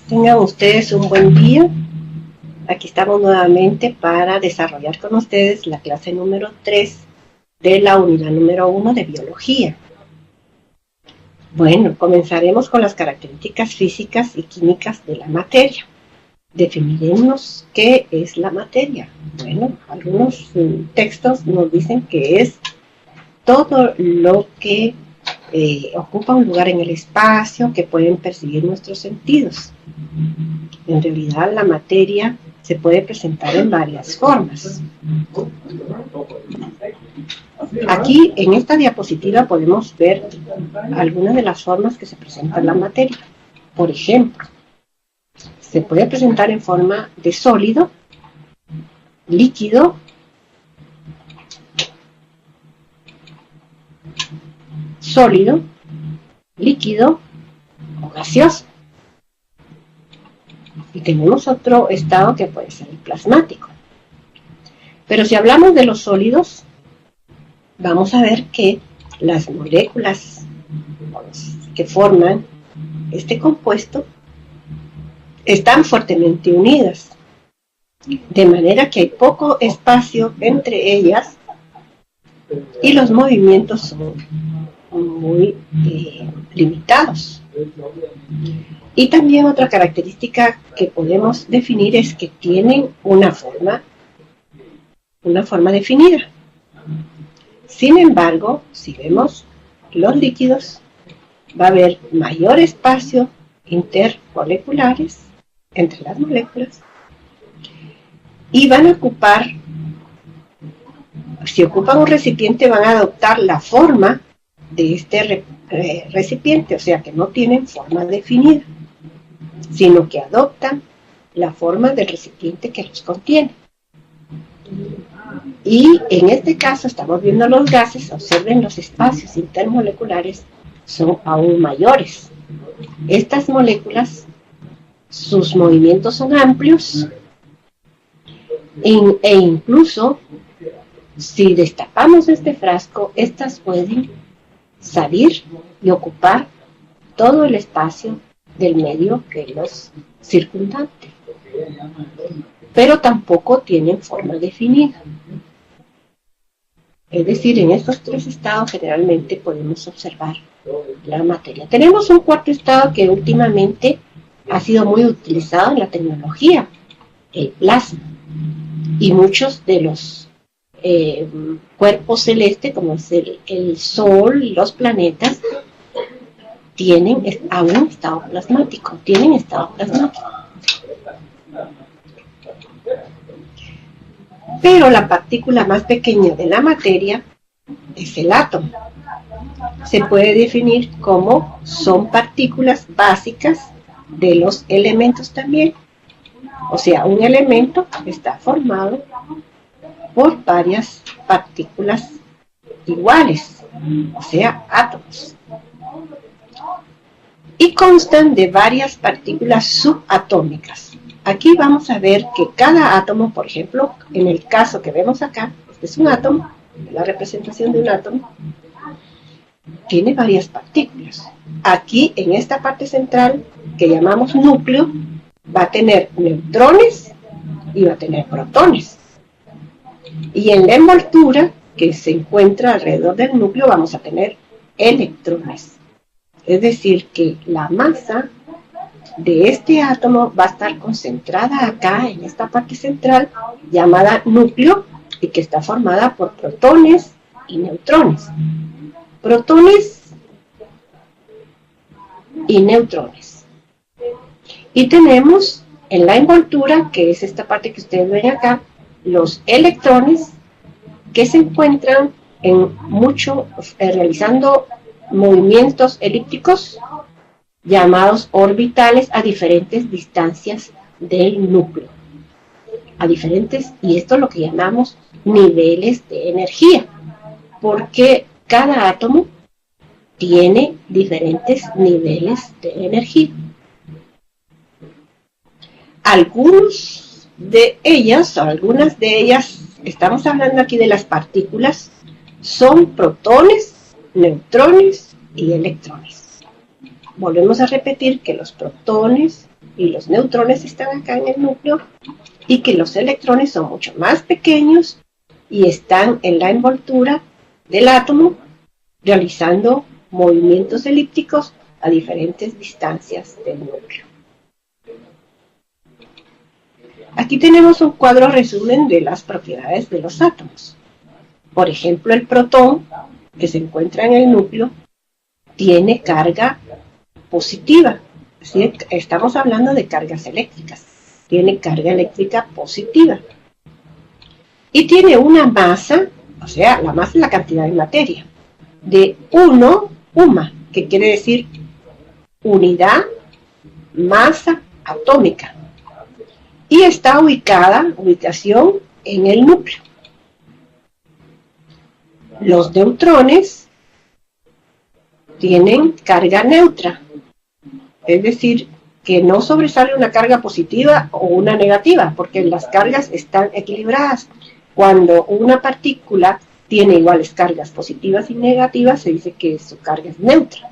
Tengan ustedes un buen día. Aquí estamos nuevamente para desarrollar con ustedes la clase número 3 de la unidad número 1 de biología. Bueno, comenzaremos con las características físicas y químicas de la materia. Definiremos qué es la materia. Bueno, algunos textos nos dicen que es todo lo que ocupa un lugar en el espacio que pueden percibir nuestros sentidos. En realidad, la materia se puede presentar en varias formas. Aquí, en esta diapositiva, podemos ver algunas de las formas que se presenta la materia. Por ejemplo, se puede presentar en forma de sólido, líquido, o gaseoso. Y tenemos otro estado que puede ser el plasmático. Pero si hablamos de los sólidos, vamos a ver que las moléculas que forman este compuesto están fuertemente unidas, de manera que hay poco espacio entre ellas y los movimientos son muy limitados. Y también otra característica que podemos definir es que tienen una forma definida. Sin embargo, si vemos los líquidos, va a haber mayor espacio intermoleculares entre las moléculas y van a ocupar, si ocupan un recipiente, van a adoptar la forma de este recipiente, o sea que no tienen forma definida, sino que adoptan la forma del recipiente que los contiene. Y en este caso estamos viendo los gases. Observen, los espacios intermoleculares son aún mayores. Estas moléculas, sus movimientos son amplios e incluso si destapamos este frasco, estas pueden salir y ocupar todo el espacio del medio que los circundante, pero tampoco tienen forma definida. Es decir, en estos tres estados generalmente podemos observar la materia. Tenemos un cuarto estado que últimamente ha sido muy utilizado en la tecnología, el plasma, y muchos de los cuerpos celestes, como es el Sol y los planetas, tienen aún estado plasmático, Pero la partícula más pequeña de la materia es el átomo. Se puede definir como son partículas básicas de los elementos también. O sea, un elemento está formado por varias partículas iguales, o sea, átomos. Y constan de varias partículas subatómicas. Aquí vamos a ver que cada átomo, por ejemplo, en el caso que vemos acá, este es un átomo, la representación de un átomo, tiene varias partículas. Aquí, en esta parte central, que llamamos núcleo, va a tener neutrones y va a tener protones. Y en la envoltura, que se encuentra alrededor del núcleo, vamos a tener electrones. Es decir, que la masa de este átomo va a estar concentrada acá, en esta parte central, llamada núcleo, y que está formada por protones y neutrones. Protones y neutrones. Y tenemos en la envoltura, que es esta parte que ustedes ven acá, los electrones que se encuentran realizando movimientos elípticos llamados orbitales a diferentes distancias del núcleo. Y esto es lo que llamamos niveles de energía, porque cada átomo tiene diferentes niveles de energía. Algunas de ellas, estamos hablando aquí de las partículas, son protones, neutrones y electrones. volvemos a repetir que los protones y los neutrones están acá en el núcleo y que los electrones son mucho más pequeños y están en la envoltura del átomo realizando movimientos elípticos a diferentes distancias del núcleo. Aquí tenemos un cuadro resumen de las propiedades de los átomos. Por ejemplo, el protón, que se encuentra en el núcleo, tiene carga positiva. ¿Sí? Estamos hablando de cargas eléctricas. Tiene carga eléctrica positiva. Y tiene una masa, o sea, la masa es la cantidad de materia, de 1 UMA, que quiere decir unidad masa atómica. Y está ubicación en el núcleo. Los neutrones tienen carga neutra, es decir, que no sobresale una carga positiva o una negativa, porque las cargas están equilibradas. Cuando una partícula tiene iguales cargas positivas y negativas, se dice que su carga es neutra.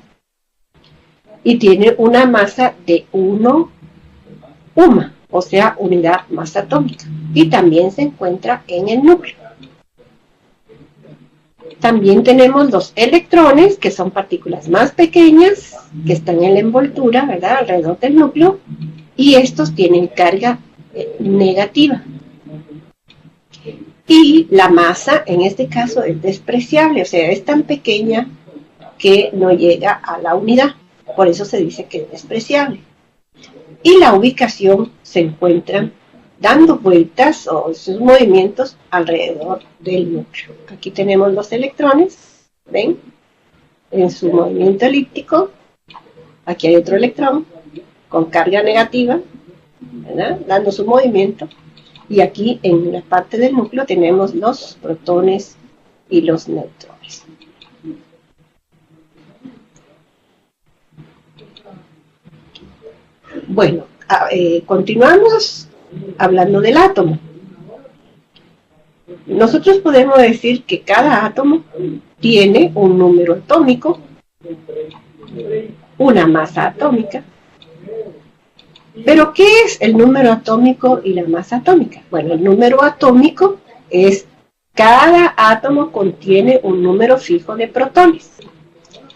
Y tiene una masa de 1 UMA, o sea, unidad masa atómica. Y también se encuentra en el núcleo. También tenemos los electrones, que son partículas más pequeñas, que están en la envoltura, ¿verdad?, alrededor del núcleo, y estos tienen carga negativa. Y la masa, en este caso, es despreciable, o sea, es tan pequeña que no llega a la unidad. Por eso se dice que es despreciable. Y la ubicación se encuentran dando vueltas o sus movimientos alrededor del núcleo. Aquí tenemos los electrones, ¿ven? En su movimiento elíptico. Aquí hay otro electrón con carga negativa, ¿verdad?, dando su movimiento. Y aquí en la parte del núcleo tenemos los protones y los neutrones. Bueno, continuamos hablando del átomo. Nosotros podemos decir que cada átomo tiene un número atómico, una masa atómica. ¿Pero qué es el número atómico y la masa atómica? Bueno, el número atómico es cada átomo contiene un número fijo de protones.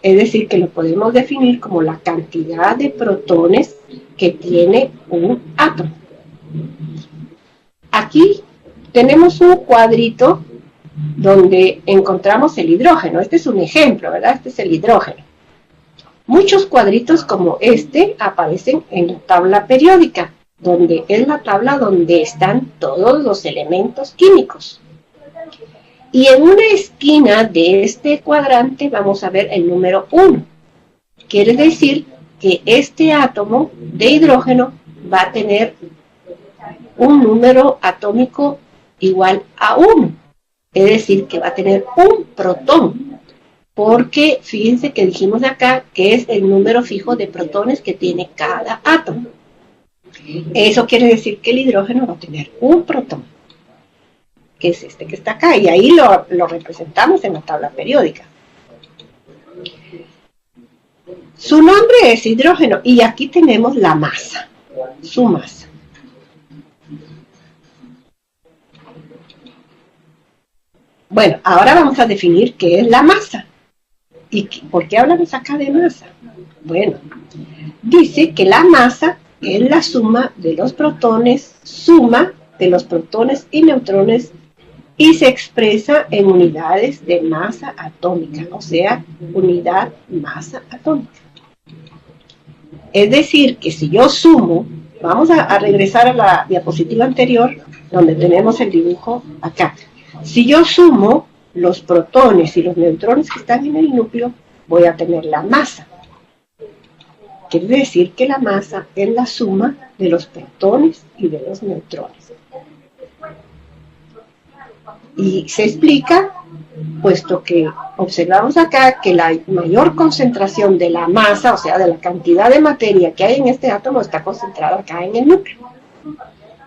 Es decir, que lo podemos definir como la cantidad de protones que tiene un átomo. Aquí tenemos un cuadrito donde encontramos el hidrógeno. Este es un ejemplo, ¿verdad? Este es el hidrógeno. Muchos cuadritos como este aparecen en la tabla periódica, donde es la tabla donde están todos los elementos químicos. Y en una esquina de este cuadrante vamos a ver el número 1. Quiere decir que este átomo de hidrógeno va a tener un número atómico igual a 1. Es decir, que va a tener un protón. Porque fíjense que dijimos acá que es el número fijo de protones que tiene cada átomo. Eso quiere decir que el hidrógeno va a tener un protón, que es este que está acá, y ahí lo representamos en la tabla periódica. Su nombre es hidrógeno, y aquí tenemos la masa, su masa. Bueno, ahora vamos a definir qué es la masa. ¿Y por qué hablamos acá de masa? Bueno, dice que la masa es la suma de los protones, y neutrones, y se expresa en unidades de masa atómica, o sea, unidad masa atómica. Es decir, que si yo sumo, vamos a regresar a la diapositiva anterior, donde tenemos el dibujo acá. Si yo sumo los protones y los neutrones que están en el núcleo, voy a tener la masa. Quiere decir que la masa es la suma de los protones y de los neutrones. Y se explica, puesto que observamos acá que la mayor concentración de la masa, o sea, de la cantidad de materia que hay en este átomo, está concentrada acá en el núcleo.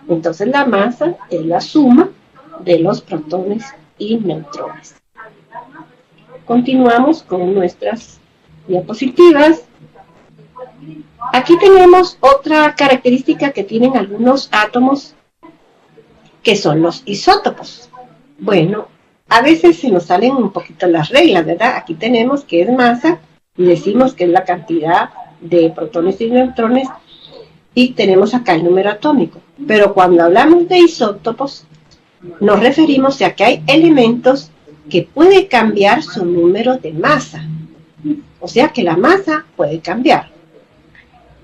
Entonces la masa es la suma de los protones y neutrones. Continuamos con nuestras diapositivas. Aquí tenemos otra característica que tienen algunos átomos, que son los isótopos. Bueno, a veces se nos salen un poquito las reglas, ¿verdad? Aquí tenemos que es masa y decimos que es la cantidad de protones y neutrones y tenemos acá el número atómico. Pero cuando hablamos de isótopos, nos referimos a que hay elementos que pueden cambiar su número de masa. O sea que la masa puede cambiar.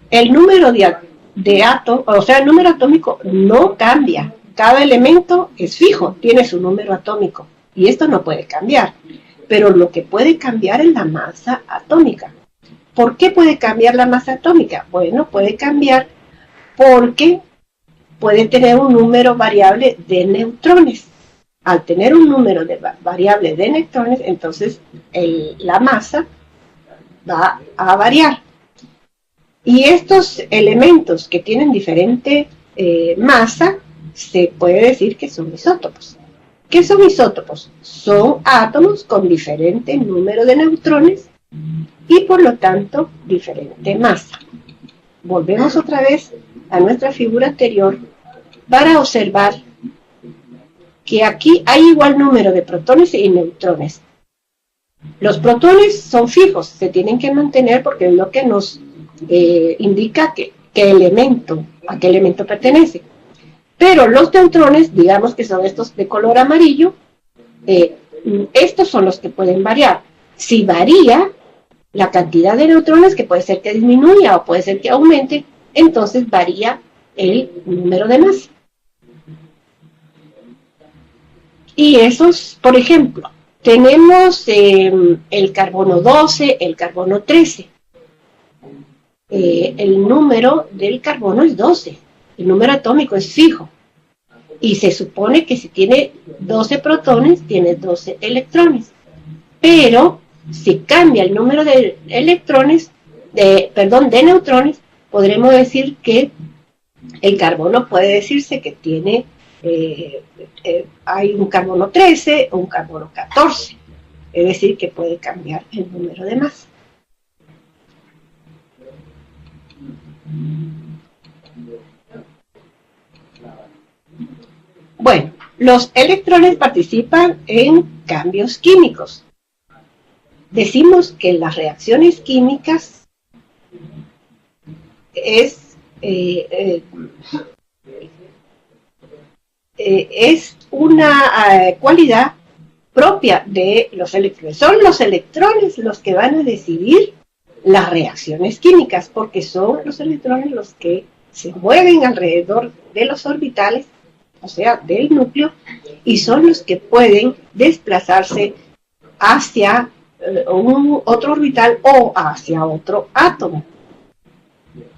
El número de átomos, o sea, el número atómico no cambia. Cada elemento es fijo, tiene su número atómico. Y esto no puede cambiar. Pero lo que puede cambiar es la masa atómica. ¿Por qué puede cambiar la masa atómica? Bueno, puede cambiar porque puede tener un número variable de neutrones. Al tener un número variable de neutrones, entonces la masa va a variar. Y estos elementos que tienen diferente masa, se puede decir que son isótopos. ¿Qué son isótopos? Son átomos con diferente número de neutrones y por lo tanto diferente masa. Volvemos otra vez a nuestra figura anterior para observar que aquí hay igual número de protones y neutrones. Los protones son fijos, se tienen que mantener porque es lo que nos indica a qué elemento pertenece. Pero los neutrones, digamos que son estos de color amarillo, estos son los que pueden variar. Si varía la cantidad de neutrones, que puede ser que disminuya o puede ser que aumente, entonces varía el número de masa. Y esos, por ejemplo, tenemos el carbono 12, el carbono 13. El número del carbono es 12. El número atómico es fijo. Y se supone que si tiene 12 protones, tiene 12 electrones. Pero si cambia el número de electrones, de neutrones, podremos decir que el carbono puede decirse que tiene, hay un carbono 13 o un carbono 14. Es decir, que puede cambiar el número de masa. Bueno, los electrones participan en cambios químicos. Decimos que las reacciones químicas es una cualidad propia de los electrones. Son los electrones los que van a decidir las reacciones químicas, porque son los electrones los que se mueven alrededor de los orbitales, o sea, del núcleo, y son los que pueden desplazarse hacia otro orbital o hacia otro átomo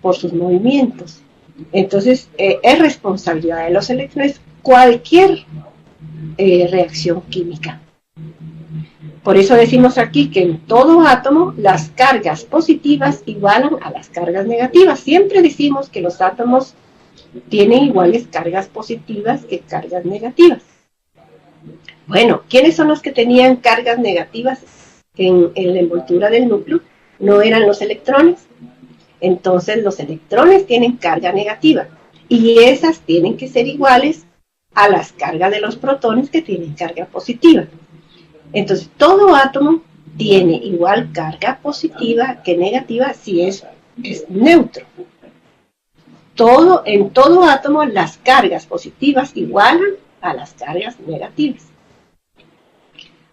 por sus movimientos. Entonces, es responsabilidad de los electrones cualquier reacción química. Por eso decimos aquí que en todo átomo las cargas positivas igualan a las cargas negativas. Siempre decimos que los átomos tienen iguales cargas positivas que cargas negativas. Bueno, ¿quiénes son los que tenían cargas negativas en la envoltura del núcleo? No eran los electrones. Entonces los electrones tienen carga negativa y esas tienen que ser iguales a las cargas de los protones que tienen carga positiva. Entonces todo átomo tiene igual carga positiva que negativa si es neutro. En todo átomo las cargas positivas igualan a las cargas negativas.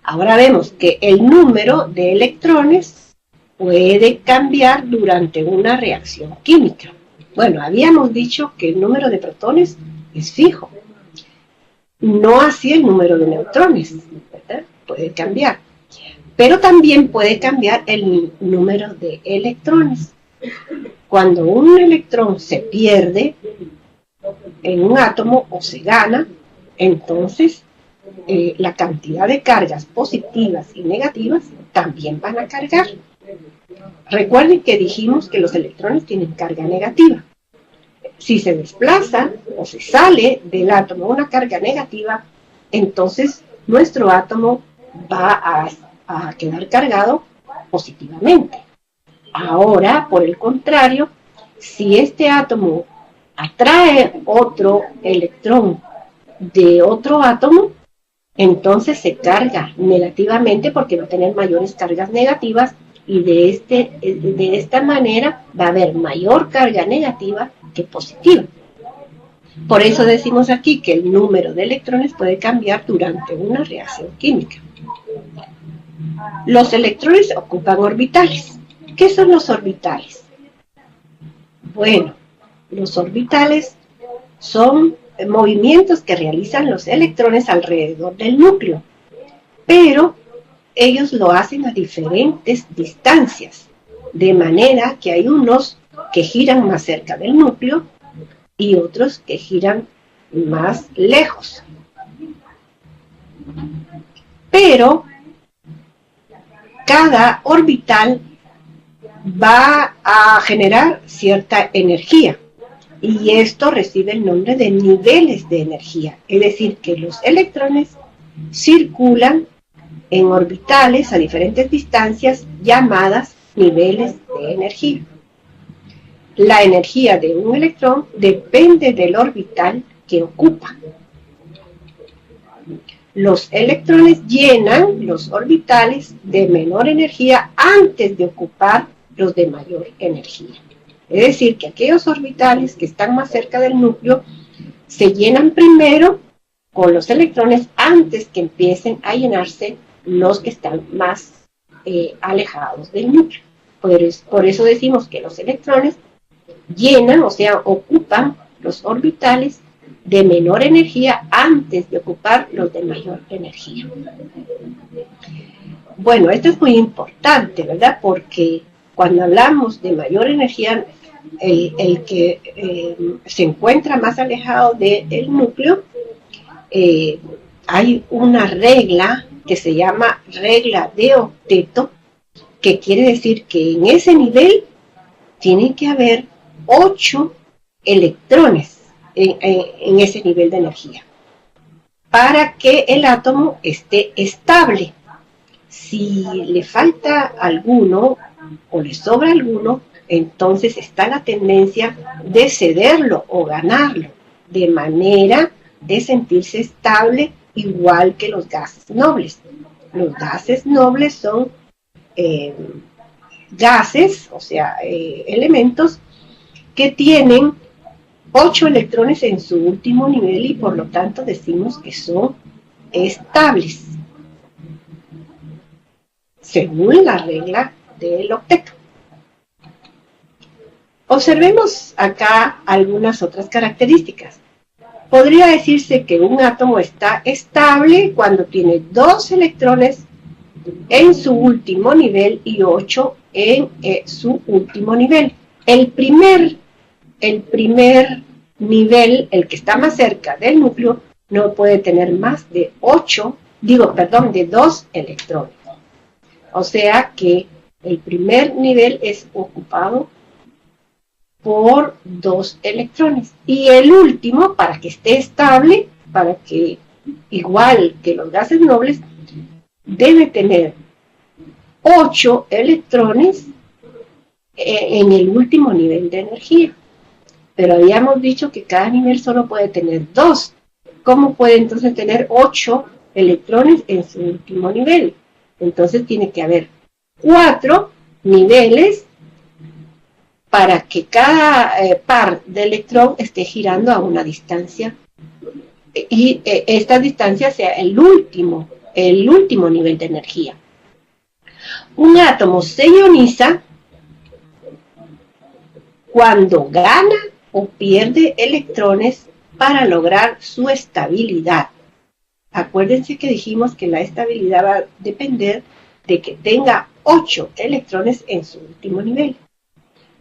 Ahora vemos que el número de electrones puede cambiar durante una reacción química. Bueno, habíamos dicho que el número de protones es fijo. No así el número de neutrones, ¿verdad? Puede cambiar. Pero también puede cambiar el número de electrones. Cuando un electrón se pierde en un átomo o se gana, entonces la cantidad de cargas positivas y negativas también van a cargar. Recuerden que dijimos que los electrones tienen carga negativa. Si se desplaza o se sale del átomo una carga negativa, entonces nuestro átomo va a quedar cargado positivamente. Ahora, por el contrario, si este átomo atrae otro electrón de otro átomo, entonces se carga negativamente porque va a tener mayores cargas negativas y de esta manera va a haber mayor carga negativa que positiva. Por eso decimos aquí que el número de electrones puede cambiar durante una reacción química. Los electrones ocupan orbitales. ¿Qué son los orbitales? Bueno, los orbitales son movimientos que realizan los electrones alrededor del núcleo, pero ellos lo hacen a diferentes distancias, de manera que hay unos que giran más cerca del núcleo y otros que giran más lejos. Pero cada orbital va a generar cierta energía y esto recibe el nombre de niveles de energía, es decir, que los electrones circulan en orbitales a diferentes distancias llamadas niveles de energía. La energía de un electrón depende del orbital que ocupa. Los electrones llenan los orbitales de menor energía antes de ocupar los de mayor energía. Es decir, que aquellos orbitales que están más cerca del núcleo se llenan primero con los electrones antes que empiecen a llenarse los que están más alejados del núcleo. Por eso decimos que los electrones llenan, o sea, ocupan los orbitales de menor energía antes de ocupar los de mayor energía. Bueno, esto es muy importante, ¿verdad? Porque cuando hablamos de mayor energía, el que se encuentra más alejado del núcleo, hay una regla que se llama regla de octeto, que quiere decir que en ese nivel tiene que haber 8 electrones en ese nivel de energía para que el átomo esté estable. Si le falta alguno o le sobra alguno, entonces está la tendencia de cederlo o ganarlo, de manera de sentirse estable igual que los gases nobles. Los gases nobles son gases, o sea, elementos que tienen 8 electrones en su último nivel y por lo tanto decimos que son estables, según la regla del octeto. Observemos acá algunas otras características. Podría decirse que un átomo está estable cuando tiene 2 electrones en su último nivel y 8 en su último nivel. El primer nivel, el que está más cerca del núcleo, no puede tener más de 2 electrones. O sea que el primer nivel es ocupado por 2 electrones. Y el último, para que esté estable, para que, igual que los gases nobles, debe tener 8 electrones en el último nivel de energía. Pero habíamos dicho que cada nivel solo puede tener 2. ¿Cómo puede entonces tener 8 electrones en su último nivel? Entonces tiene que haber 4 niveles para que cada par de electrón esté girando a una distancia y esta distancia sea el último nivel de energía. Un átomo se ioniza cuando gana o pierde electrones para lograr su estabilidad. Acuérdense que dijimos que la estabilidad va a depender de que tenga 8 electrones en su último nivel,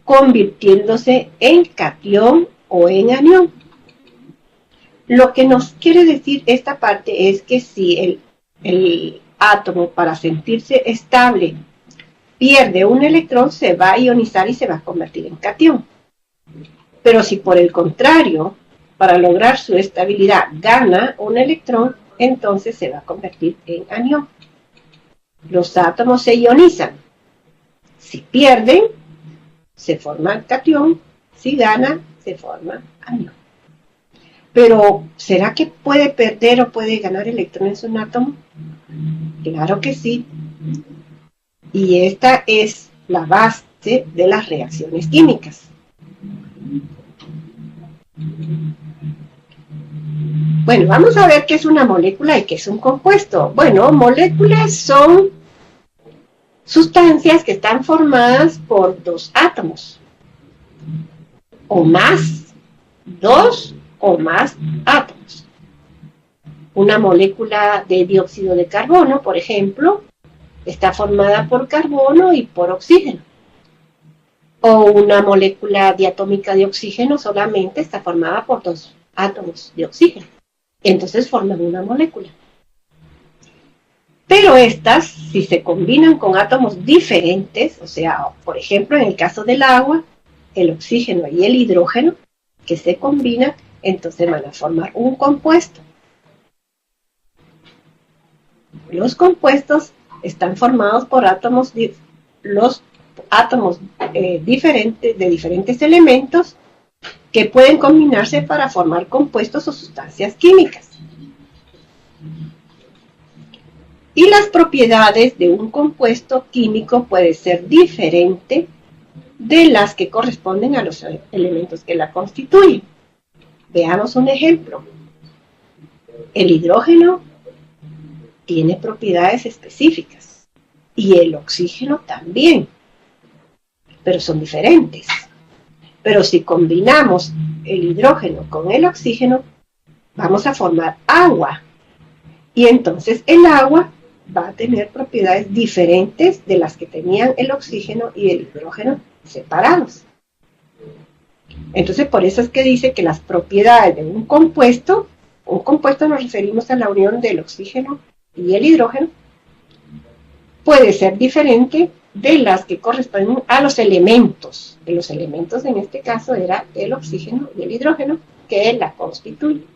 convirtiéndose en catión o en anión. Lo que nos quiere decir esta parte es que si el átomo, para sentirse estable, pierde un electrón, se va a ionizar y se va a convertir en catión. Pero si por el contrario, para lograr su estabilidad, gana un electrón, entonces se va a convertir en anión. Los átomos se ionizan. Si pierden, se forma catión, si gana, se forma anión. Pero, ¿será que puede perder o puede ganar electrones un átomo? Claro que sí. Y esta es la base de las reacciones químicas. Bueno, vamos a ver qué es una molécula y qué es un compuesto. Bueno, moléculas son sustancias que están formadas por dos átomos o más, dos o más átomos. Una molécula de dióxido de carbono, por ejemplo, está formada por carbono y por oxígeno. O una molécula diatómica de oxígeno solamente está formada por dos átomos de oxígeno. Entonces forman una molécula. Pero estas, si se combinan con átomos diferentes, o sea, por ejemplo, en el caso del agua, el oxígeno y el hidrógeno, que se combinan, entonces van a formar un compuesto. Los compuestos están formados por átomos, diferentes, de diferentes elementos que pueden combinarse para formar compuestos o sustancias químicas. Y las propiedades de un compuesto químico pueden ser diferentes de las que corresponden a los elementos que la constituyen. Veamos un ejemplo. El hidrógeno tiene propiedades específicas y el oxígeno también, pero son diferentes. Pero si combinamos el hidrógeno con el oxígeno, vamos a formar agua. Y entonces el agua va a tener propiedades diferentes de las que tenían el oxígeno y el hidrógeno separados. Entonces por eso es que dice que las propiedades de un compuesto nos referimos a la unión del oxígeno y el hidrógeno, puede ser diferente de las que corresponden a los elementos. Los elementos en este caso era el oxígeno y el hidrógeno que la constituyen.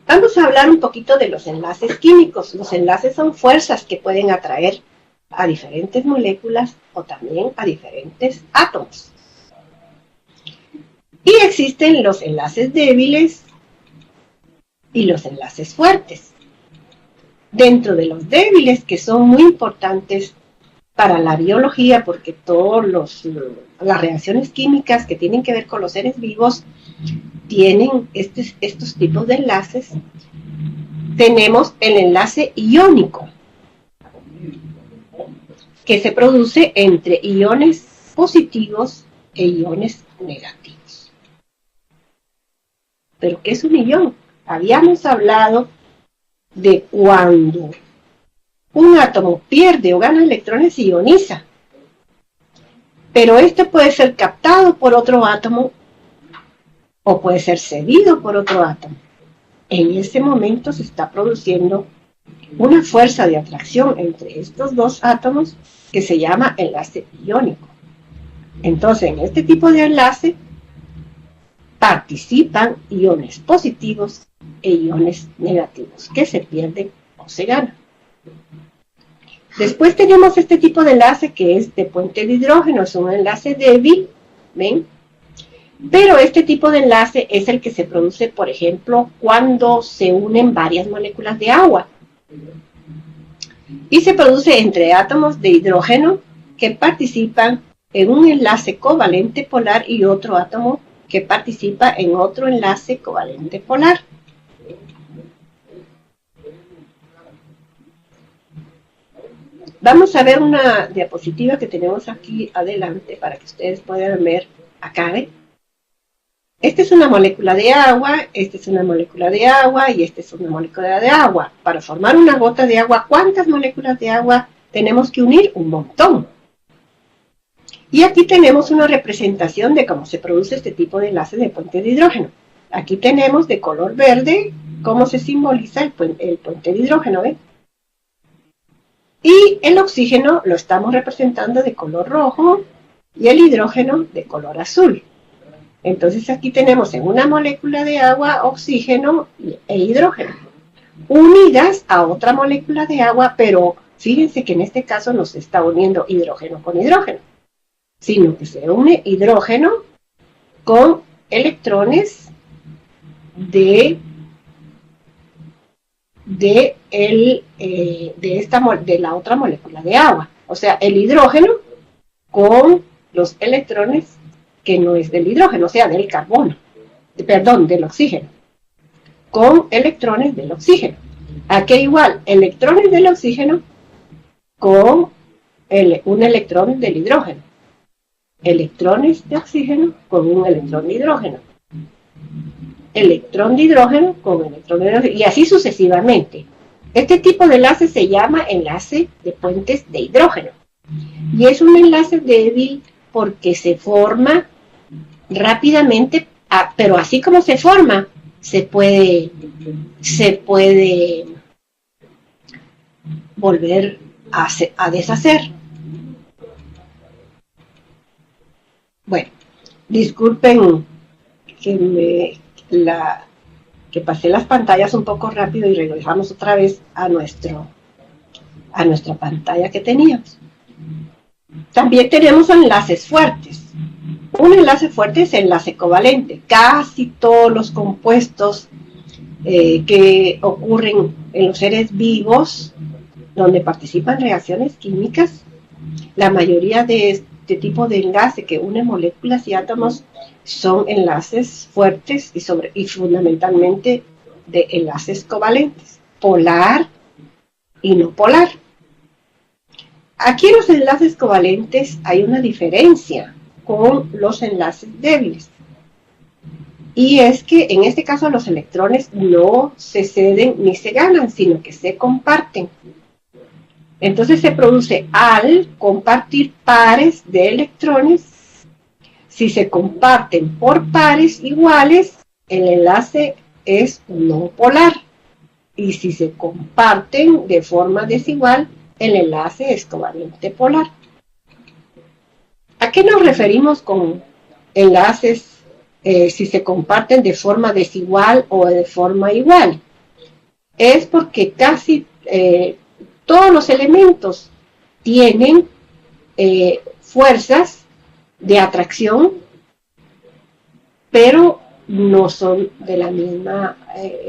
Vamos a hablar un poquito de los enlaces químicos. Los enlaces son fuerzas que pueden atraer a diferentes moléculas o también a diferentes átomos. Y existen los enlaces débiles y los enlaces fuertes. Dentro de los débiles, que son muy importantes para la biología, porque todas las reacciones químicas que tienen que ver con los seres vivos tienen estos tipos de enlaces, tenemos el enlace iónico, que se produce entre iones positivos e iones negativos. ¿Pero qué es un ion? Habíamos hablado de cuando un átomo pierde o gana electrones, se ioniza. Pero este puede ser captado por otro átomo o puede ser cedido por otro átomo. En ese momento se está produciendo una fuerza de atracción entre estos dos átomos que se llama enlace iónico. Entonces, en este tipo de enlace participan iones positivos e iones negativos que se pierden o se ganan. Después tenemos este tipo de enlace que es de puente de hidrógeno, es un enlace débil, ¿ven? Pero este tipo de enlace es el que se produce, por ejemplo, cuando se unen varias moléculas de agua. Y se produce entre átomos de hidrógeno que participan en un enlace covalente polar y otro átomo que participa en otro enlace covalente polar. Vamos a ver una diapositiva que tenemos aquí adelante para que ustedes puedan ver acá, ¿ven? Esta es una molécula de agua, esta es una molécula de agua y esta es una molécula de agua. Para formar una gota de agua, ¿cuántas moléculas de agua tenemos que unir? Un montón. Y aquí tenemos una representación de cómo se produce este tipo de enlace de puente de hidrógeno. Aquí tenemos de color verde cómo se simboliza el puente de hidrógeno, ¿ven? Y el oxígeno lo estamos representando de color rojo y el hidrógeno de color azul. Entonces aquí tenemos en una molécula de agua oxígeno e hidrógeno, unidas a otra molécula de agua, pero Fíjense que en este caso no se está uniendo hidrógeno con hidrógeno, sino que se une hidrógeno con electrones de la otra molécula de agua. O sea, el hidrógeno con los electrones que no es del hidrógeno, o sea, del carbono, perdón, del oxígeno, con electrones del oxígeno. Aquí igual, electrones del oxígeno con un electrón del hidrógeno. Electrones de oxígeno con un electrón de hidrógeno. Electrón de hidrógeno con electrón de hidrógeno, y así sucesivamente. Este tipo de enlace se llama enlace de puentes de hidrógeno. Y es un enlace débil porque se forma rápidamente, pero así como se forma, se puede volver a deshacer. Bueno, disculpen que pasé las pantallas un poco rápido y regresamos otra vez a nuestra pantalla que teníamos. También tenemos enlaces fuertes. Un enlace fuerte es el enlace covalente. Casi todos los compuestos que ocurren en los seres vivos, donde participan reacciones químicas, la mayoría de este tipo de enlace que une moléculas y átomos son enlaces fuertes y fundamentalmente de enlaces covalentes, polar y no polar. Aquí en los enlaces covalentes hay una diferencia con los enlaces débiles. Y es que en este caso los electrones no se ceden ni se ganan, sino que se comparten. Entonces se produce al compartir pares de electrones. Si se comparten por pares iguales, el enlace es no polar. Y si se comparten de forma desigual, el enlace es covalente polar. ¿A qué nos referimos con enlaces si se comparten de forma desigual o de forma igual? Es porque casi todos los elementos tienen fuerzas de atracción, pero no son de la misma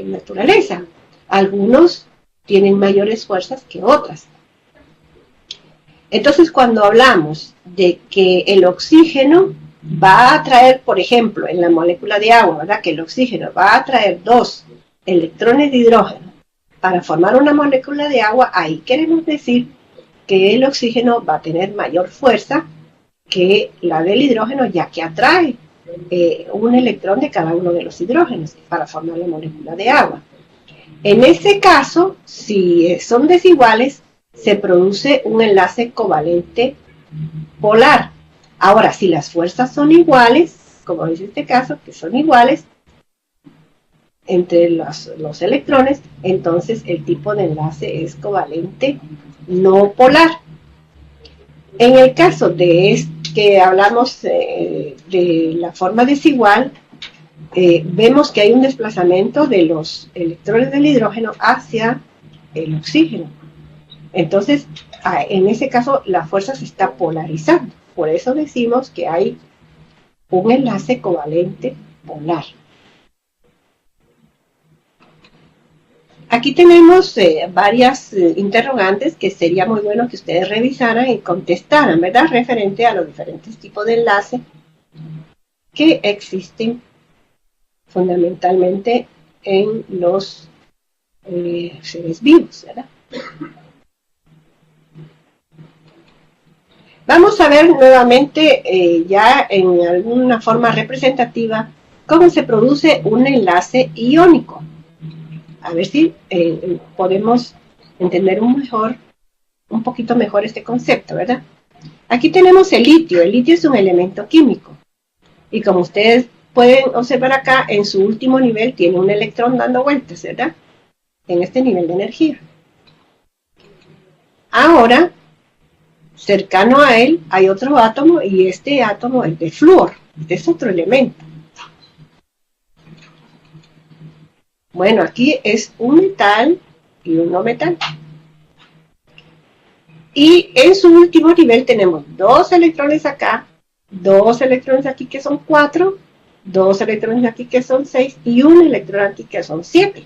naturaleza. Algunos tienen mayores fuerzas que otras. Entonces, cuando hablamos de que el oxígeno va a atraer, por ejemplo, en la molécula de agua, ¿verdad? Que el oxígeno va a atraer 2 electrones de hidrógeno para formar una molécula de agua, ahí queremos decir que el oxígeno va a tener mayor fuerza que la del hidrógeno, ya que atrae un electrón de cada uno de los hidrógenos para formar la molécula de agua. En ese caso, si son desiguales, se produce un enlace covalente polar. Ahora, si las fuerzas son iguales, como dice este caso, que son iguales entre los electrones, entonces el tipo de enlace es covalente no polar. En el caso de que hablamos de la forma desigual, vemos que hay un desplazamiento de los electrones del hidrógeno hacia el oxígeno. Entonces, en ese caso, la fuerza se está polarizando. Por eso decimos que hay un enlace covalente polar. Aquí tenemos varias interrogantes que sería muy bueno que ustedes revisaran y contestaran, ¿verdad? Referente a los diferentes tipos de enlace que existen fundamentalmente en los seres vivos, ¿verdad? Vamos a ver nuevamente ya en alguna forma representativa cómo se produce un enlace iónico. A ver si podemos entender un poquito mejor este concepto, ¿verdad? Aquí tenemos el litio. El litio es un elemento químico. Y como ustedes pueden observar acá, en su último nivel tiene un electrón dando vueltas, ¿verdad? En este nivel de energía. Ahora, cercano a él hay otro átomo y este átomo es de flúor. Este es otro elemento. Bueno, aquí es un metal y un no metal. Y en su último nivel tenemos 2 electrones acá, 2 electrones aquí que son 4, 2 electrones aquí que son 6 y un electrón aquí que son 7.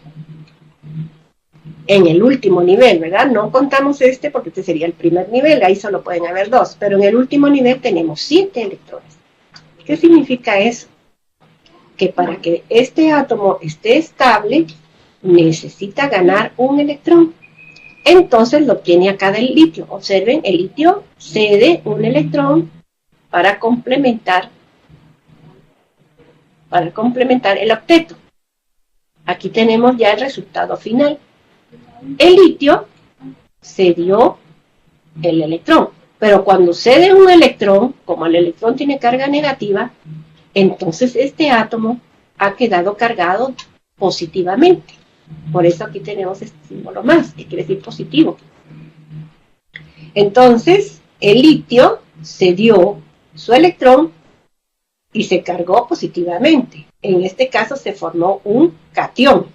En el último nivel, ¿verdad? No contamos este porque este sería el primer nivel, ahí solo pueden haber 2, pero en el último nivel tenemos 7 electrones. ¿Qué significa eso? Que para que este átomo esté estable, necesita ganar un electrón. Entonces lo obtiene acá del litio. Observen, el litio cede un electrón para complementar el octeto. Aquí tenemos ya el resultado final. El litio cedió el electrón, pero cuando cede un electrón, como el electrón tiene carga negativa, entonces este átomo ha quedado cargado positivamente. Por eso aquí tenemos este símbolo más, que quiere decir positivo. Entonces, el litio cedió su electrón y se cargó positivamente. En este caso se formó un catión.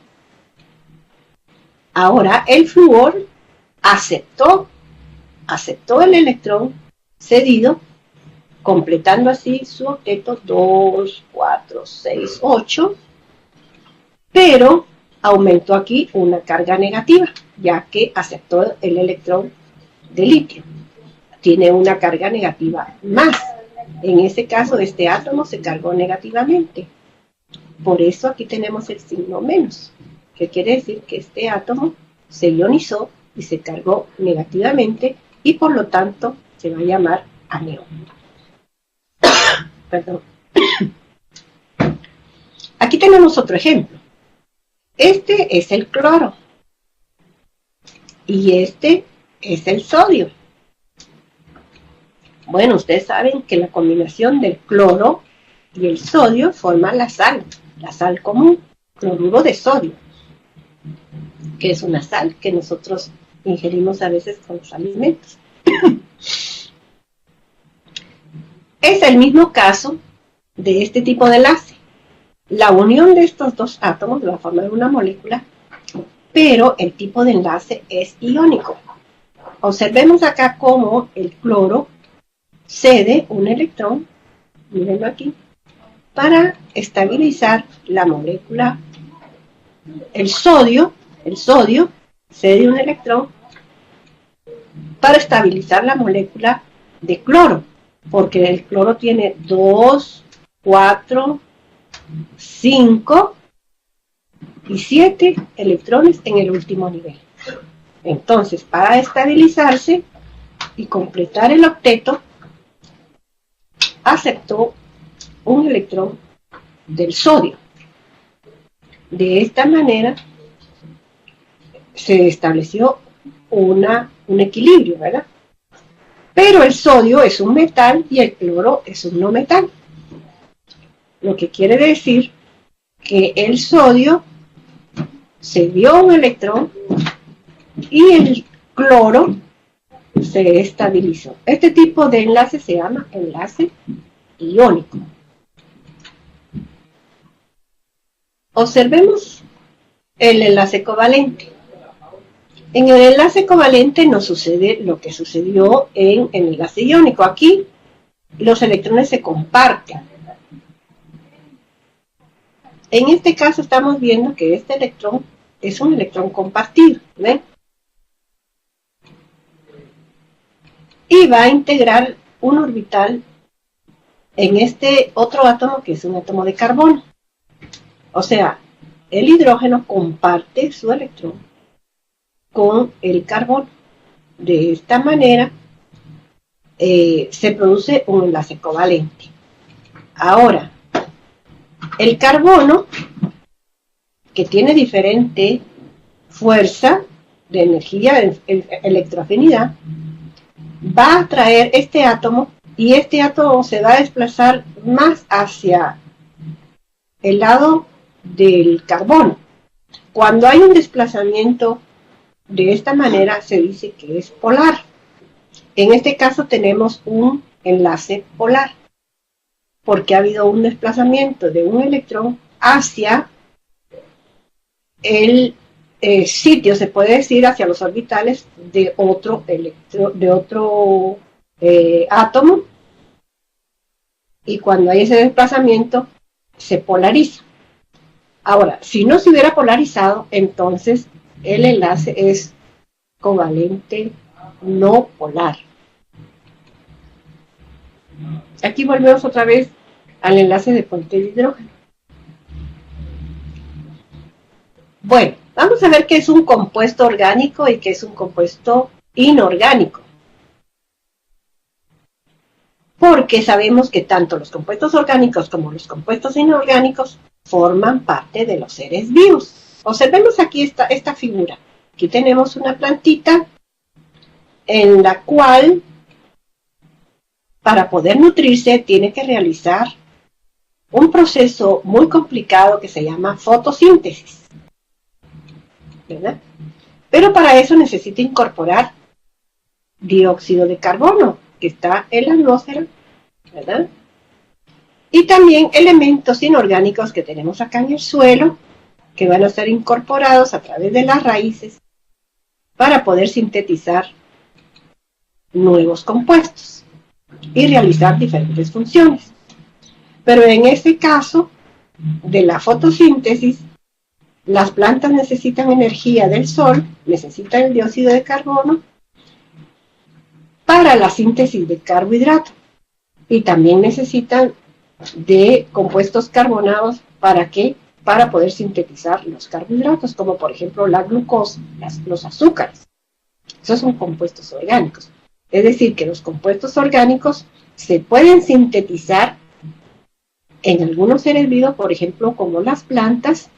Ahora el flúor aceptó el electrón cedido, completando así su octeto 2, 4, 6, 8, pero aumentó aquí una carga negativa, ya que aceptó el electrón de litio. Tiene una carga negativa más. En ese caso, este átomo se cargó negativamente. Por eso aquí tenemos el signo menos, que quiere decir que este átomo se ionizó y se cargó negativamente y por lo tanto se va a llamar anión. Perdón. Aquí tenemos otro ejemplo. Este es el cloro y este es el sodio. Bueno, ustedes saben que la combinación del cloro y el sodio forma la sal común, cloruro de sodio, que es una sal que nosotros ingerimos a veces con los alimentos. Es el mismo caso de este tipo de enlace. La unión de estos dos átomos va a formar una molécula, pero el tipo de enlace es iónico. Observemos acá cómo el cloro cede un electrón, mírenlo aquí, para estabilizar la molécula. El sodio cede un electrón para estabilizar la molécula de cloro, porque el cloro tiene 2, 4, 5 y 7 electrones en el último nivel. Entonces, para estabilizarse y completar el octeto, aceptó un electrón del sodio. De esta manera se estableció un equilibrio, ¿verdad? Pero el sodio es un metal y el cloro es un no metal. Lo que quiere decir que el sodio cedió un electrón y el cloro se estabilizó. Este tipo de enlace se llama enlace iónico. Observemos el enlace covalente. En el enlace covalente nos sucede lo que sucedió en el enlace iónico. Aquí los electrones se comparten. En este caso estamos viendo que este electrón es un electrón compartido, ¿ven? Y va a integrar un orbital en este otro átomo que es un átomo de carbono. O sea, el hidrógeno comparte su electrón con el carbono. De esta manera se produce un enlace covalente. Ahora, el carbono, que tiene diferente fuerza de energía, electroafinidad, va a atraer este átomo y este átomo se va a desplazar más hacia el lado del carbono. Cuando hay un desplazamiento de esta manera se dice que es polar. En este caso tenemos un enlace polar, porque ha habido un desplazamiento de un electrón hacia el sitio, se puede decir, hacia los orbitales de otro átomo, y cuando hay ese desplazamiento se polariza. Ahora, si no se hubiera polarizado, entonces el enlace es covalente no polar. Aquí volvemos otra vez al enlace de puente de hidrógeno. Bueno, vamos a ver qué es un compuesto orgánico y qué es un compuesto inorgánico. Porque sabemos que tanto los compuestos orgánicos como los compuestos inorgánicos forman parte de los seres vivos. Observemos aquí esta figura. Aquí tenemos una plantita en la cual, para poder nutrirse, tiene que realizar un proceso muy complicado que se llama fotosíntesis, ¿verdad? Pero para eso necesita incorporar dióxido de carbono, que está en la atmósfera, ¿verdad? Y también elementos inorgánicos que tenemos acá en el suelo, que van a ser incorporados a través de las raíces para poder sintetizar nuevos compuestos y realizar diferentes funciones. Pero en este caso de la fotosíntesis, las plantas necesitan energía del sol, necesitan el dióxido de carbono para la síntesis de carbohidratos, y también necesitan de compuestos carbonados para poder sintetizar los carbohidratos, como por ejemplo la glucosa, los azúcares. Esos son compuestos orgánicos. Es decir, que los compuestos orgánicos se pueden sintetizar en algunos seres vivos, por ejemplo, como las plantas,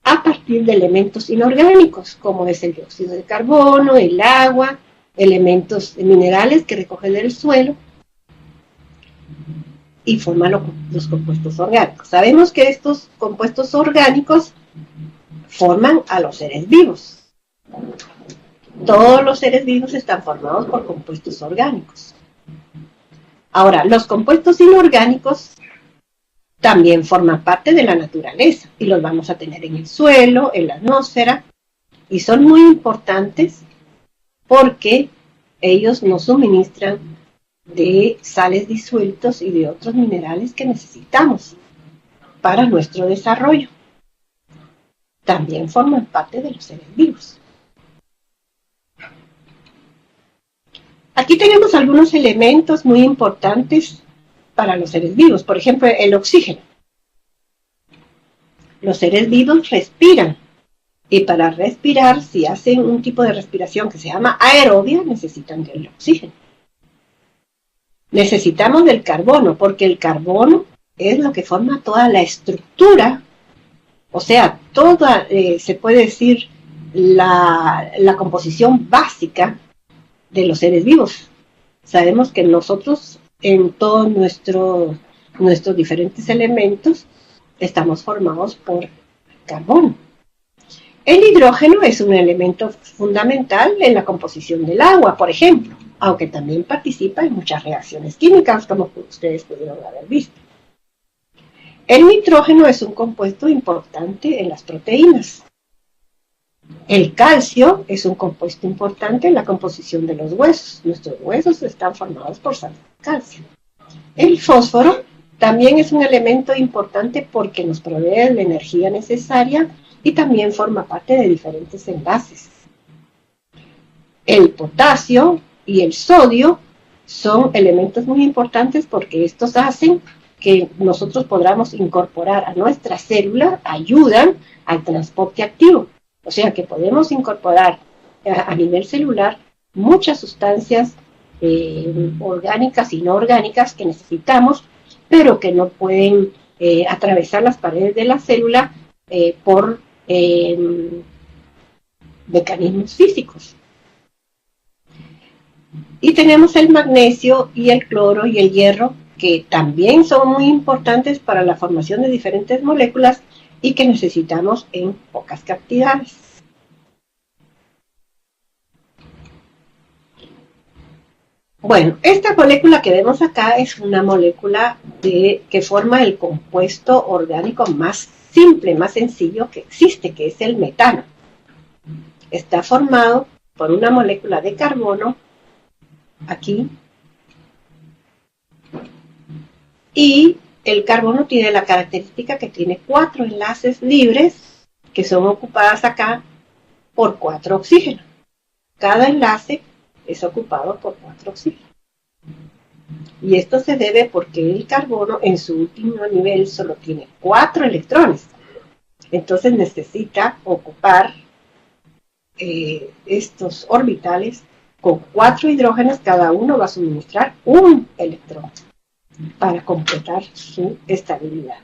a partir de elementos inorgánicos, como es el dióxido de carbono, el agua, elementos minerales que recogen del suelo, y forman los compuestos orgánicos. Sabemos que estos compuestos orgánicos forman a los seres vivos. Todos los seres vivos están formados por compuestos orgánicos. Ahora, los compuestos inorgánicos también forman parte de la naturaleza y los vamos a tener en el suelo, en la atmósfera, y son muy importantes porque ellos nos suministran de sales disueltos y de otros minerales que necesitamos para nuestro desarrollo. También forman parte de los seres vivos. Aquí tenemos algunos elementos muy importantes para los seres vivos. Por ejemplo, el oxígeno. Los seres vivos respiran. Y para respirar, si hacen un tipo de respiración que se llama aerobia, necesitan del oxígeno. Necesitamos del carbono, porque el carbono es lo que forma toda la estructura, o sea, toda, se puede decir, la composición básica de los seres vivos. Sabemos que nosotros, en todos nuestros diferentes elementos, estamos formados por carbono. El hidrógeno es un elemento fundamental en la composición del agua, por ejemplo, aunque también participa en muchas reacciones químicas, como ustedes pudieron haber visto. El nitrógeno es un compuesto importante en las proteínas. El calcio es un compuesto importante en la composición de los huesos. Nuestros huesos están formados por sal de calcio. El fósforo también es un elemento importante porque nos provee la energía necesaria y también forma parte de diferentes enlaces. El potasio y el sodio son elementos muy importantes porque estos hacen que nosotros podamos incorporar a nuestra célula, ayudan al transporte activo. O sea que podemos incorporar a nivel celular muchas sustancias orgánicas y no orgánicas que necesitamos, pero que no pueden atravesar las paredes de la célula por mecanismos físicos. Y tenemos el magnesio y el cloro y el hierro, que también son muy importantes para la formación de diferentes moléculas y que necesitamos en pocas cantidades. Bueno, esta molécula que vemos acá es una molécula que forma el compuesto orgánico más simple, más sencillo que existe, que es el metano. está formado por una molécula de carbono, aquí, y el carbono tiene la característica que tiene 4 enlaces libres que son ocupadas acá por 4 oxígenos. Cada enlace es ocupado por 4 oxígenos. Y esto se debe porque el carbono en su último nivel solo tiene 4 electrones. Entonces necesita ocupar estos orbitales con 4 hidrógenos, cada uno va a suministrar un electrón para completar su estabilidad.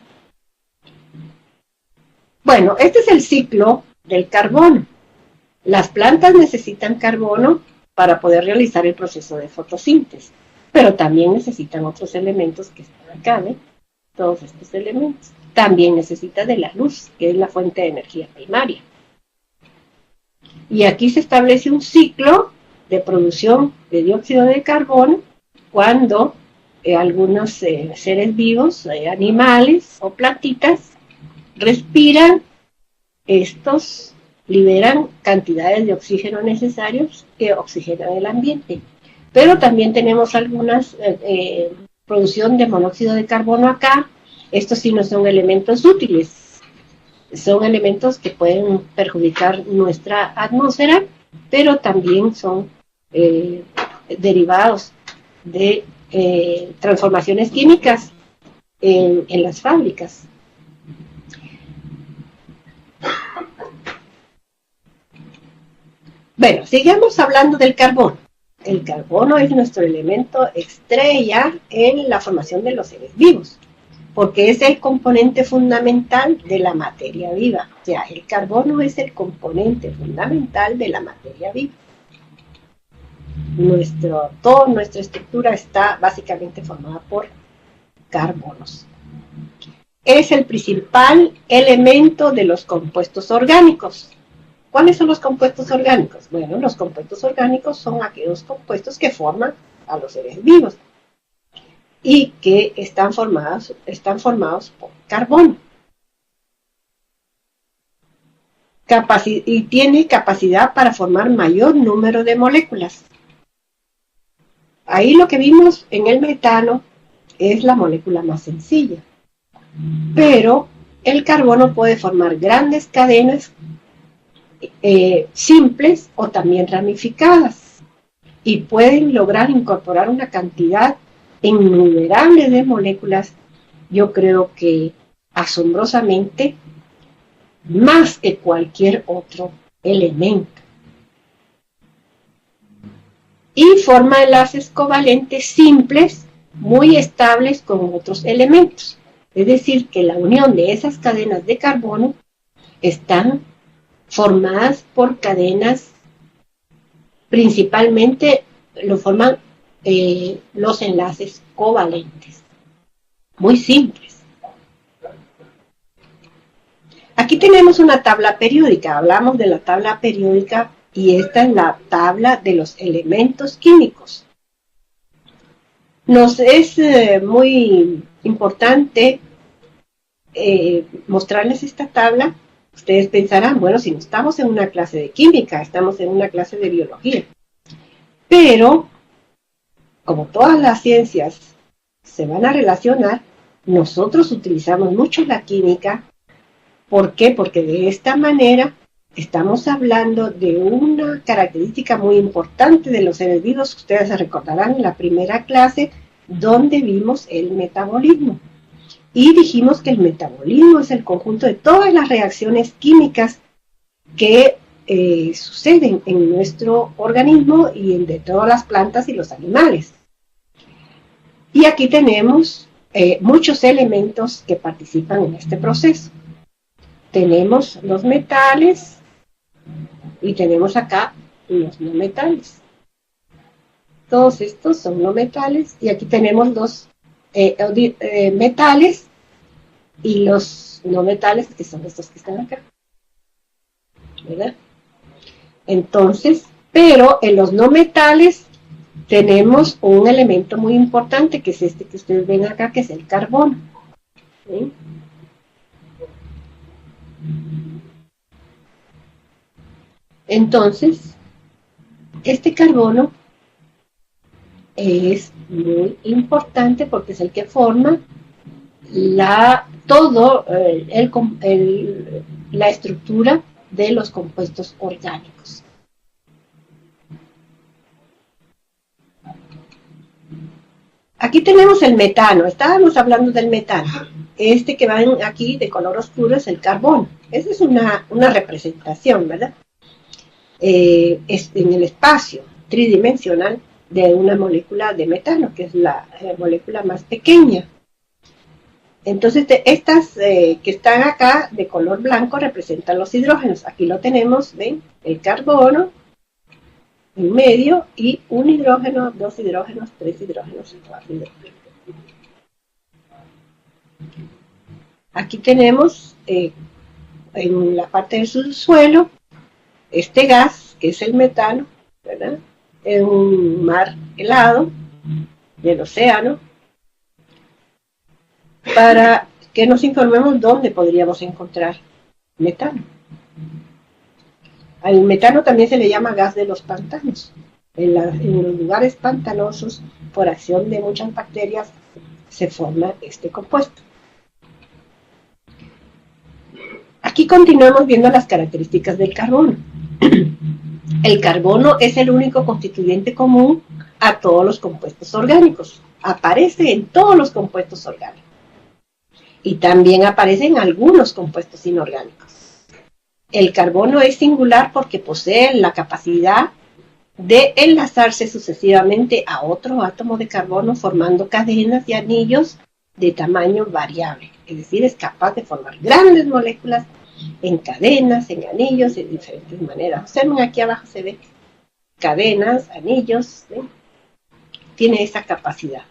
Bueno, este es el ciclo del carbono. Las plantas necesitan carbono para poder realizar el proceso de fotosíntesis, pero también necesitan otros elementos que están acá, ¿eh? Todos estos elementos. También necesita de la luz, que es la fuente de energía primaria. Y aquí se establece un ciclo de producción de dióxido de carbono cuando algunos seres vivos, animales o plantitas, respiran estos, liberan cantidades de oxígeno necesarios que oxigenan el ambiente. Pero también tenemos algunas producción de monóxido de carbono acá. Estos sí no son elementos útiles, son elementos que pueden perjudicar nuestra atmósfera, pero también son derivados de transformaciones químicas en las fábricas. Bueno, sigamos hablando del carbono. El carbono es nuestro elemento estrella en la formación de los seres vivos, porque es el componente fundamental de la materia viva. O sea, el carbono es el componente fundamental de la materia viva. Toda nuestra estructura está básicamente formada por carbonos. Es el principal elemento de los compuestos orgánicos. ¿Cuáles son los compuestos orgánicos? Bueno, los compuestos orgánicos son aquellos compuestos que forman a los seres vivos y que están formados por carbono. Y tiene capacidad para formar mayor número de moléculas. Ahí lo que vimos en el metano es la molécula más sencilla, pero el carbono puede formar grandes cadenas simples o también ramificadas y pueden lograr incorporar una cantidad innumerable de moléculas, yo creo que asombrosamente más que cualquier otro elemento. Y forma enlaces covalentes simples, muy estables con otros elementos. Es decir, que la unión de esas cadenas de carbono están formadas por cadenas, principalmente lo forman los enlaces covalentes, muy simples. Aquí tenemos una tabla periódica, hablamos de la tabla periódica y esta es la tabla de los elementos químicos. Nos es muy importante mostrarles esta tabla. Ustedes pensarán, bueno, si no estamos en una clase de química, estamos en una clase de biología. Pero, como todas las ciencias se van a relacionar, nosotros utilizamos mucho la química. ¿Por qué? Porque de esta manera estamos hablando de una característica muy importante de los seres vivos. Ustedes se recordarán en la primera clase donde vimos el metabolismo. Y dijimos que el metabolismo es el conjunto de todas las reacciones químicas que suceden en nuestro organismo y en de todas las plantas y los animales. Y aquí tenemos muchos elementos que participan en este proceso. Tenemos los metales y tenemos acá los no metales. Todos estos son no metales y aquí tenemos los metales y los no metales, que son estos que están acá, ¿verdad? Entonces, pero en los no metales tenemos un elemento muy importante, que es este que ustedes ven acá, que es el carbono. ¿Sí? Entonces, este carbono es muy importante porque es el que forma la estructura de los compuestos orgánicos. Aquí tenemos el metano, estábamos hablando del metano. Este que va aquí de color oscuro es el carbono. Esa es una representación, ¿verdad? Es en el espacio tridimensional de una molécula de metano, que es la molécula más pequeña. Entonces, estas que están acá de color blanco representan los hidrógenos. Aquí lo tenemos, ¿ven? El carbono en medio y un hidrógeno, dos hidrógenos, tres hidrógenos, cuatro hidrógenos. Aquí tenemos en la parte del subsuelo este gas, que es el metano, ¿verdad? En un mar helado del océano, para que nos informemos dónde podríamos encontrar metano. Al metano también se le llama gas de los pantanos. En los lugares pantanosos, por acción de muchas bacterias, se forma este compuesto. Aquí continuamos viendo las características del carbono. El carbono es el único constituyente común a todos los compuestos orgánicos. Aparece en todos los compuestos orgánicos. Y también aparece en algunos compuestos inorgánicos. El carbono es singular porque posee la capacidad de enlazarse sucesivamente a otro átomo de carbono formando cadenas y anillos de tamaño variable. Es decir, es capaz de formar grandes moléculas en cadenas, en anillos, de diferentes maneras. Observen, aquí abajo se ve cadenas, anillos, ¿ven? Tiene esa capacidad.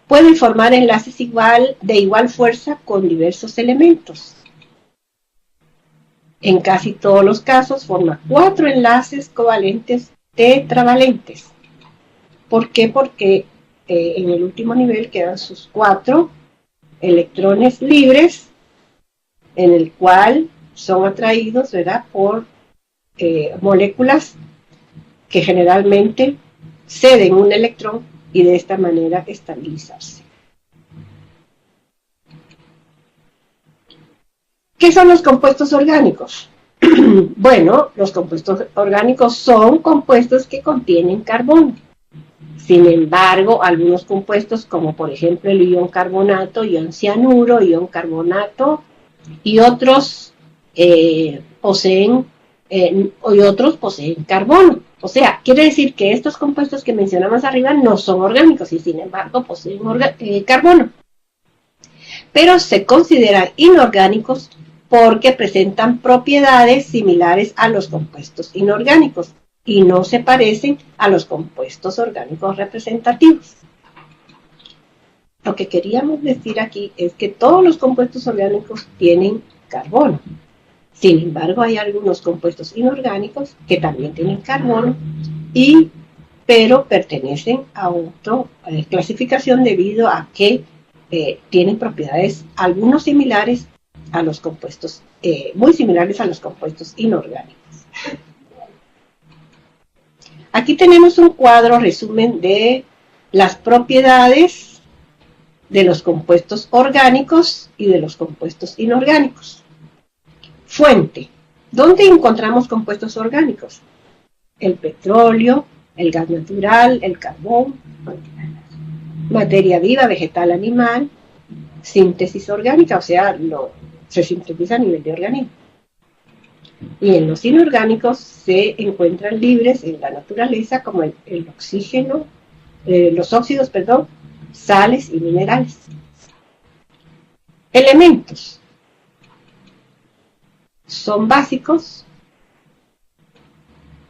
Puede formar enlaces de igual fuerza con diversos elementos. En casi todos los casos forma 4 enlaces covalentes tetravalentes. ¿Por qué? Porque en el último nivel quedan sus 4 electrones libres, en el cual son atraídos, ¿verdad?, por moléculas que generalmente ceden un electrón y de esta manera estabilizarse. ¿Qué son los compuestos orgánicos? Bueno, los compuestos orgánicos son compuestos que contienen carbono. Sin embargo, algunos compuestos, como por ejemplo el ion carbonato, ion cianuro, ion carbonato, y otros poseen carbono. O sea, quiere decir que estos compuestos que mencionamos arriba no son orgánicos y sin embargo poseen carbono. Pero se consideran inorgánicos porque presentan propiedades similares a los compuestos inorgánicos y no se parecen a los compuestos orgánicos representativos. Lo que queríamos decir aquí es que todos los compuestos orgánicos tienen carbono. Sin embargo, hay algunos compuestos inorgánicos que también tienen carbono, pero pertenecen a otra clasificación debido a que tienen propiedades, algunos similares a los compuestos, muy similares a los compuestos inorgánicos. Aquí tenemos un cuadro resumen de las propiedades de los compuestos orgánicos y de los compuestos inorgánicos. Fuente. ¿Dónde encontramos compuestos orgánicos? El petróleo, el gas natural, el carbón, materia viva, vegetal, animal, síntesis orgánica, o sea, se sintetiza a nivel de organismo. Y en los inorgánicos se encuentran libres en la naturaleza como el oxígeno, los óxidos, sales y minerales. Elementos. Son básicos,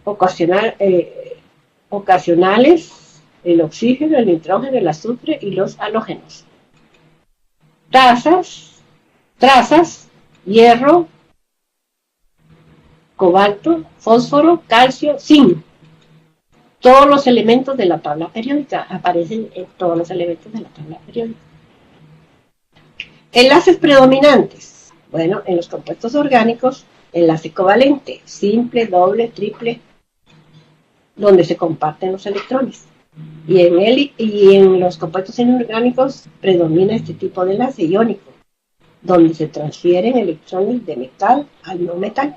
ocasionales, el oxígeno, el nitrógeno, el azufre y los halógenos. Trazas, hierro, cobalto, fósforo, calcio, zinc. Todos los elementos de la tabla periódica aparecen en todos los elementos de la tabla periódica. Enlaces predominantes. Bueno, en los compuestos orgánicos, enlace covalente, simple, doble, triple, donde se comparten los electrones. Y en los compuestos inorgánicos predomina este tipo de enlace iónico, donde se transfieren electrones de metal al no metal.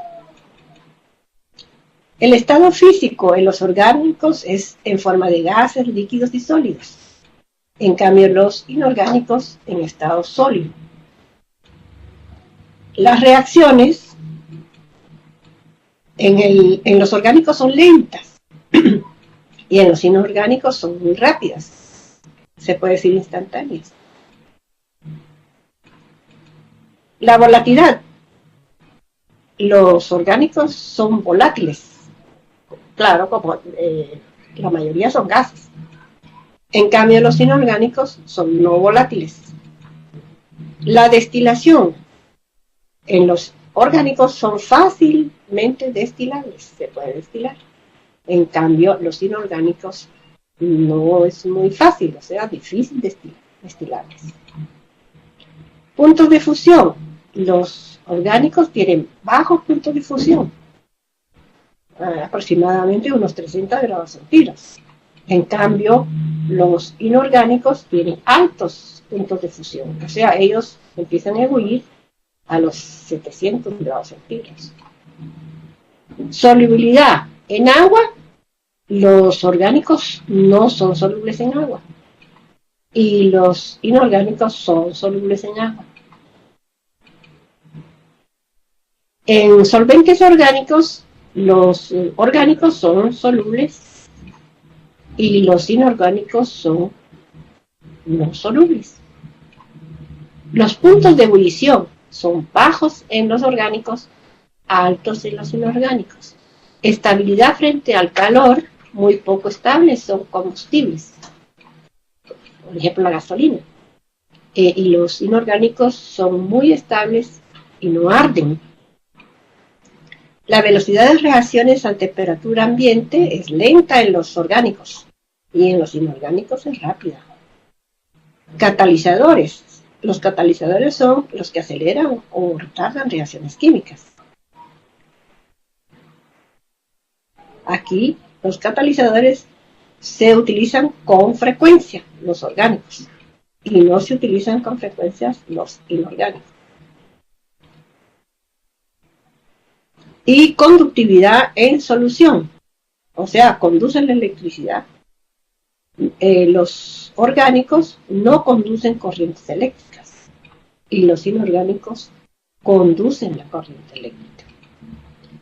El estado físico en los orgánicos es en forma de gases, líquidos y sólidos. En cambio, los inorgánicos en estado sólido. Las reacciones en los orgánicos son lentas y en los inorgánicos son muy rápidas. Se puede decir instantáneas. La volatilidad. Los orgánicos son volátiles. Claro, como la mayoría son gases. En cambio, los inorgánicos son no volátiles. La destilación. En los orgánicos son fácilmente destilables, se puede destilar. En cambio, los inorgánicos no es muy fácil, o sea, difícil destilarles. Puntos de fusión. Los orgánicos tienen bajos puntos de fusión, aproximadamente unos 300 grados centígrados. En cambio, los inorgánicos tienen altos puntos de fusión, o sea, ellos empiezan a ebullir a los 700 grados centígrados. Solubilidad. En agua, los orgánicos no son solubles en agua y los inorgánicos son solubles en agua. En solventes orgánicos, los orgánicos son solubles y los inorgánicos son no solubles. Los puntos de ebullición son bajos en los orgánicos, altos en los inorgánicos. Estabilidad frente al calor, muy poco estables, son combustibles. Por ejemplo, la gasolina. Y los inorgánicos son muy estables y no arden. La velocidad de reacciones a temperatura ambiente es lenta en los orgánicos y en los inorgánicos es rápida. Catalizadores. Los catalizadores son los que aceleran o retardan reacciones químicas. Aquí los catalizadores se utilizan con frecuencia, los orgánicos, y no se utilizan con frecuencia los inorgánicos. Y conductividad en solución, o sea, conducen la electricidad. Los orgánicos no conducen corrientes eléctricas y los inorgánicos conducen la corriente eléctrica.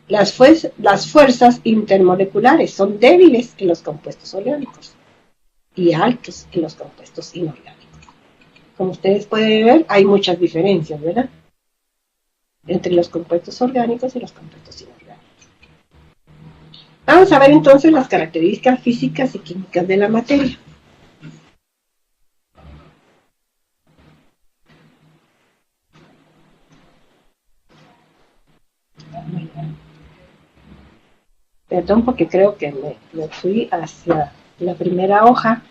Las fuerzas intermoleculares son débiles en los compuestos orgánicos y altos en los compuestos inorgánicos. Como ustedes pueden ver, hay muchas diferencias, ¿verdad?, entre los compuestos orgánicos y los compuestos inorgánicos. Vamos a ver entonces las características físicas y químicas de la materia. Perdón, porque creo que me fui hacia la primera hoja.